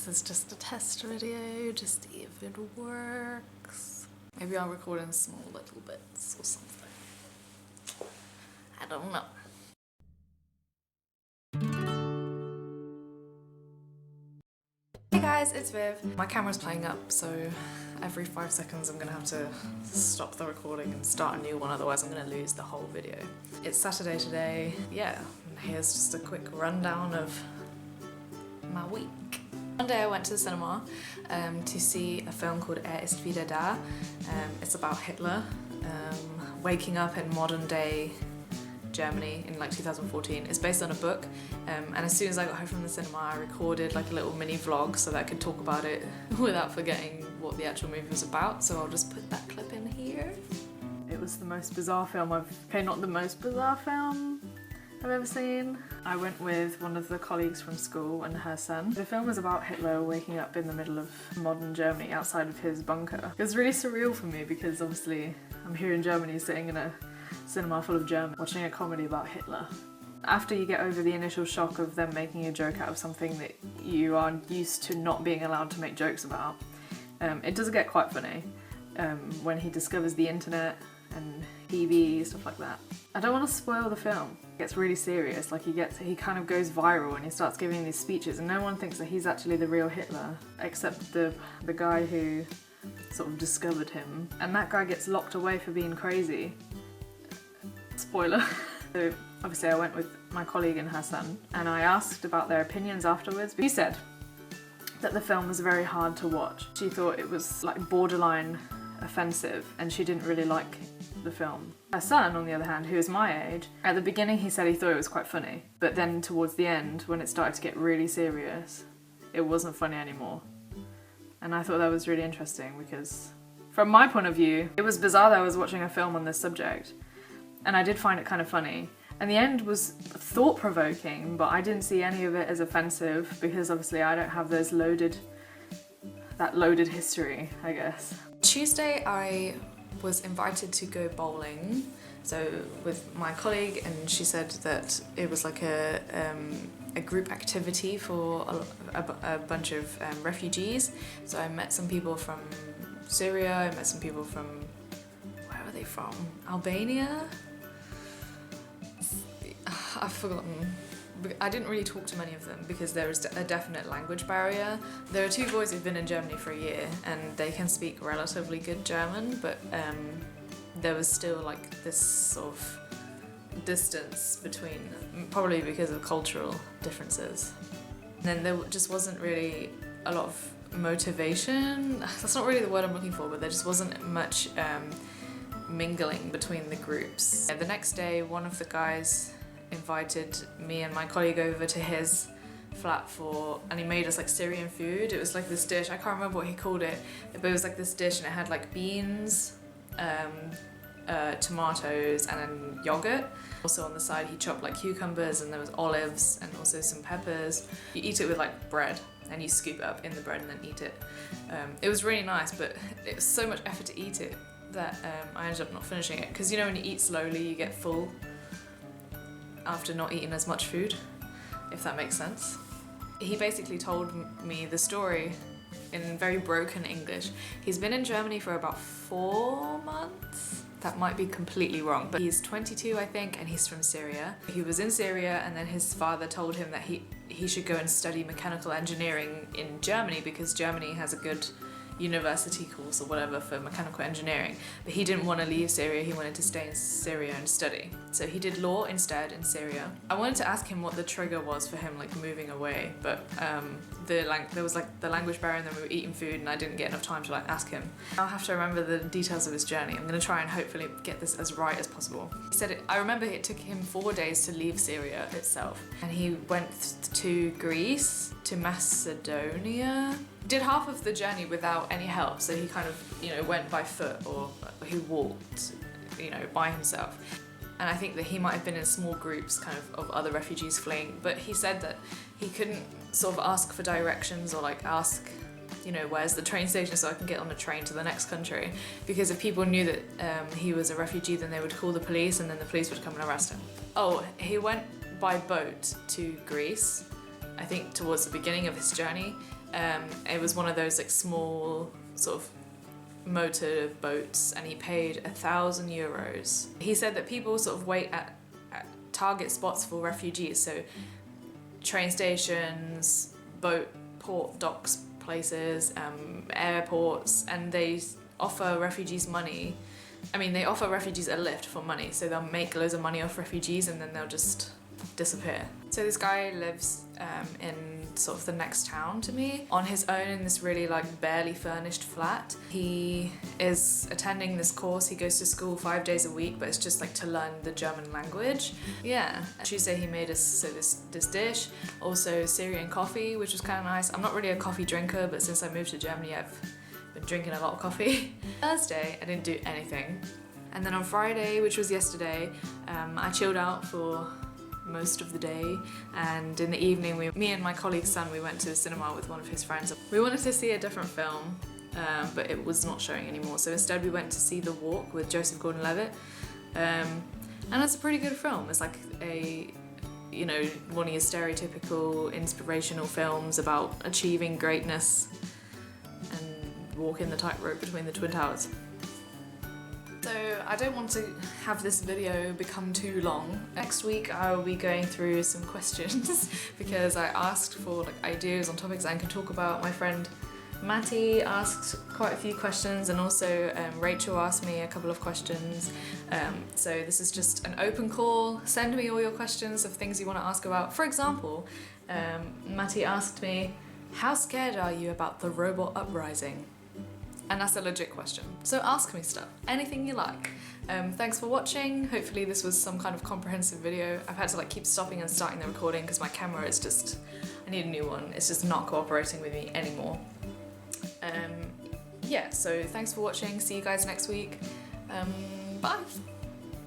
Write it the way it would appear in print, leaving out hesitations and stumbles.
This is just a test video, just see if it works. Maybe I'll record in small little bits or something. I don't know. Hey guys, it's Viv. My camera's playing up, so every 5 seconds I'm gonna have to stop the recording and start a new one, otherwise I'm gonna lose the whole video. It's Saturday today. Yeah, and here's just a quick rundown of my week. One day I went to the cinema to see a film called ist wieder da. It's about Hitler waking up in modern day Germany in like 2014. It's based on a book, and as soon as I got home from the cinema I recorded like a little mini vlog so that I could talk about it without forgetting what the actual movie was about, so I'll just put that clip in here. It was the most bizarre film not the most bizarre film I've ever seen. I went with one of the colleagues from school and her son. The film was about Hitler waking up in the middle of modern Germany outside of his bunker. It was really surreal for me because obviously I'm here in Germany sitting in a cinema full of Germans watching a comedy about Hitler. After you get over the initial shock of them making a joke out of something that you are used to not being allowed to make jokes about, it does get quite funny when he discovers the internet and TV, stuff like that. I don't want to spoil the film. It gets really serious, like he kind of goes viral and he starts giving these speeches and no one thinks that he's actually the real Hitler, except the guy who sort of discovered him. And that guy gets locked away for being crazy. Spoiler. So obviously I went with my colleague and her son and I asked about their opinions afterwards. She said that the film was very hard to watch. She thought it was like borderline offensive and she didn't really like the film. Her son, on the other hand, who is my age, at the beginning he said he thought it was quite funny, but then towards the end, when it started to get really serious, it wasn't funny anymore. And I thought that was really interesting because from my point of view, it was bizarre that I was watching a film on this subject and I did find it kind of funny. And the end was thought-provoking, but I didn't see any of it as offensive because obviously I don't have that loaded history, I guess. Tuesday I was invited to go bowling, so with my colleague, and she said that it was like a group activity for a bunch of refugees. So I met some people from Syria, I met some people from, where were they from? Albania? I've forgotten. I didn't really talk to many of them because there is a definite language barrier. There are two boys who've been in Germany for a year and they can speak relatively good German, but there was still like this sort of distance between, probably because of cultural differences. And then there just wasn't really a lot of motivation. That's not really the word I'm looking for, but there just wasn't much mingling between the groups. The next day, one of the guys invited me and my colleague over to his flat and he made us like Syrian food. It was like this dish, I can't remember what he called it, but it was like this dish and it had like beans, tomatoes and then yogurt. Also on the side he chopped like cucumbers and there was olives and also some peppers. You eat it with like bread and you scoop it up in the bread and then eat it. It was really nice, but it was so much effort to eat it that I ended up not finishing it, because you know when you eat slowly you get full after not eating as much food, if that makes sense. He basically told me the story in very broken English. He's been in Germany for about 4 months. That might be completely wrong, but he's 22 I think and he's from Syria. He was in Syria and then his father told him that he should go and study mechanical engineering in Germany because Germany has a good university course or whatever for mechanical engineering, but he didn't want to leave Syria, he wanted to stay in Syria and study. So he did law instead in Syria. I wanted to ask him what the trigger was for him like moving away, but there was like the language barrier and then we were eating food and I didn't get enough time to like ask him. I'll have to remember the details of his journey. I'm going to try and hopefully get this as right as possible. He said I remember it took him 4 days to leave Syria itself and he went to Greece, to Macedonia. Did half of the journey without any help, so he kind of, went by foot or he walked, by himself. And I think that he might have been in small groups kind of other refugees fleeing, but he said that he couldn't sort of ask for directions or like ask, where's the train station so I can get on a train to the next country, because if people knew that he was a refugee then they would call the police and then the police would come and arrest him. Oh, he went by boat to Greece, I think towards the beginning of his journey, It was one of those like small sort of motor boats, and he paid €1,000. He said that people sort of wait at target spots for refugees, so train stations, port docks places, airports, and they offer refugees money. I mean, they offer refugees a lift for money, so they'll make loads of money off refugees and then they'll just disappear. So this guy lives in sort of the next town to me on his own in this really like barely furnished flat. He is attending this course. He goes to school 5 days a week, but it's just like to learn the German language. Yeah, Tuesday he made us this dish, also Syrian coffee, which was kind of nice. I'm not really a coffee drinker, but since I moved to Germany I've been drinking a lot of coffee. Thursday I didn't do anything, and then on Friday, which was yesterday, I chilled out for most of the day, and in the evening me and my colleague's son, we went to the cinema with one of his friends. We wanted to see a different film, but it was not showing anymore, so instead we went to see The Walk with Joseph Gordon-Levitt, and it's a pretty good film. It's like a, you know, one of your stereotypical inspirational films about achieving greatness and walking the tightrope between the Twin Towers. So I don't want to have this video become too long. Next week I will be going through some questions because I asked for like ideas on topics I can talk about. My friend Matty asked quite a few questions, and also Rachel asked me a couple of questions. So this is just an open call. Send me all your questions of things you want to ask about. For example, Matty asked me, how scared are you about the robot uprising? And that's a legit question. So ask me stuff, anything you like. Thanks for watching. Hopefully this was some kind of comprehensive video. I've had to like keep stopping and starting the recording because my camera is just, I need a new one. It's just not cooperating with me anymore. Yeah, so thanks for watching. See you guys next week. Bye.